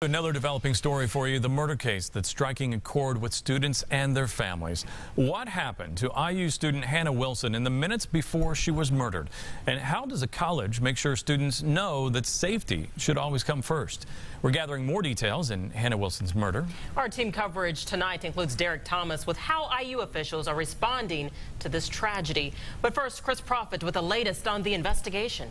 Another developing story for you, the murder case that's striking a chord with students and their families. What happened to IU student Hannah Wilson in the minutes before she was murdered? And how does a college make sure students know that safety should always come first? We're gathering more details in Hannah Wilson's murder. Our team coverage tonight includes Derek Thomas with how IU officials are responding to this tragedy. But first, Chris Profit with the latest on the investigation.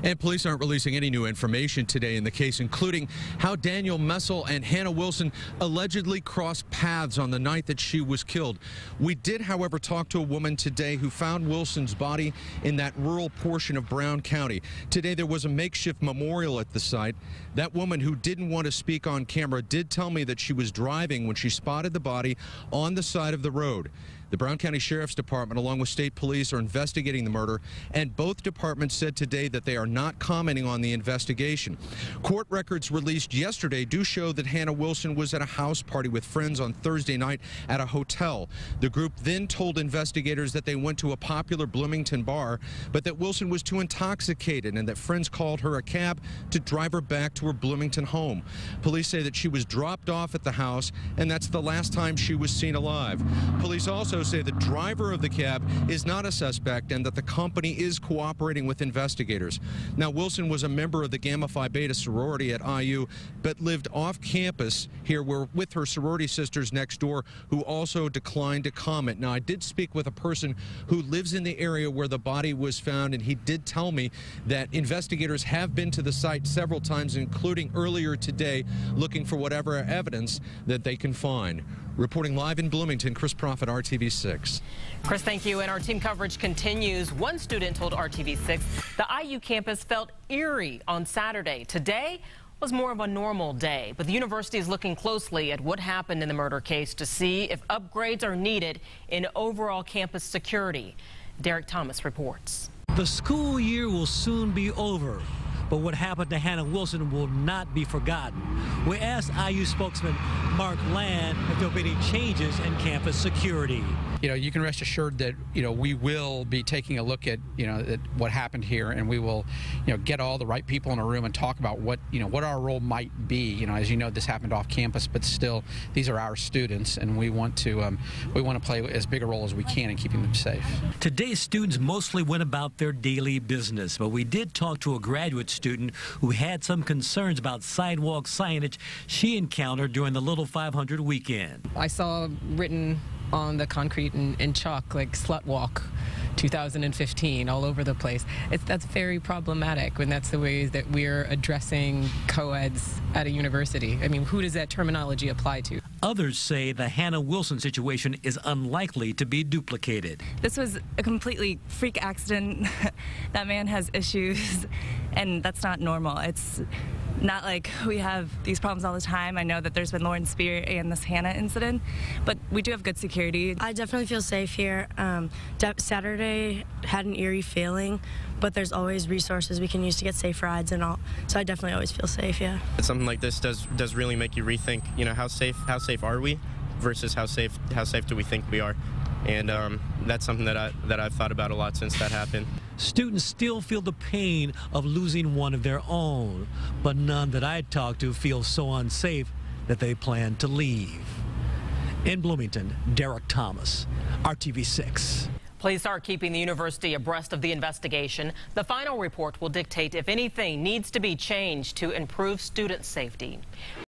And police aren't releasing any new information today in the case, including how Daniel Messel and Hannah Wilson allegedly crossed paths on the night that she was killed. We did, however, talk to a woman today who found Wilson's body in that rural portion of Brown County. Today, there was a makeshift memorial at the site. That woman, who didn't want to speak on camera, did tell me that she was driving when she spotted the body on the side of the road. The Brown County Sheriff's Department, along with state police, are investigating the murder, and both departments said today that they are not commenting on the investigation. Court records released yesterday do show that Hannah Wilson was at a house party with friends on Thursday night at a hotel. The group then told investigators that they went to a popular Bloomington bar, but that Wilson was too intoxicated and that friends called her a cab to drive her back to her Bloomington home. Police say that she was dropped off at the house, and that's the last time she was seen alive. Police also say the driver of the cab is not a suspect and that the company is cooperating with investigators. Now, Wilson was a member of the Gamma Phi Beta sorority at IU, but lived off campus here with her sorority sisters next door, who also declined to comment. Now, I did speak with a person who lives in the area where the body was found, and he did tell me that investigators have been to the site several times, including earlier today, looking for whatever evidence that they can find. Reporting live in Bloomington, Chris Profit, RTV6. Chris, thank you. And our team coverage continues. One student told RTV6 the IU campus felt eerie on Saturday. Today was more of a normal day, but the university is looking closely at what happened in the murder case to see if upgrades are needed in overall campus security. Derek Thomas reports. The school year will soon be over, but what happened to Hannah Wilson will not be forgotten. We asked IU spokesman Mark Land if there will be any changes in campus security. You can rest assured that, we will be taking a look at, at what happened here, and we will, get all the right people in a room and talk about what our role might be. As you know, this happened off campus, but still, these are our students, and we want to play as big a role as we can in keeping them safe. Today, students mostly went about their daily business, but we did talk to a graduate student who had some concerns about sidewalk signage she encountered during the Little 500 weekend. I saw written on the concrete in chalk, like "Slut Walk 2015" all over the place. That's very problematic when that's the way that we're addressing co-eds at a university. I mean, who does that terminology apply to? Others say the Hannah Wilson situation is unlikely to be duplicated. This was a completely freak accident. That man has issues, and that's not normal. It's not like we have these problems all the time. I know that there's been Lauren Spear and this Hannah incident, but we do have good security. I definitely feel safe here. Saturday had an eerie feeling, but there's always resources we can use to get safe rides and all. So I definitely always feel safe, yeah. Something like this does really make you rethink, how safe are we versus how safe do we think we are? And that's something that I've thought about a lot since that happened. Students still feel the pain of losing one of their own, but none that I talked to feel so unsafe that they plan to leave. In Bloomington, Derek Thomas, RTV6. Police are keeping the university abreast of the investigation. The final report will dictate if anything needs to be changed to improve student safety.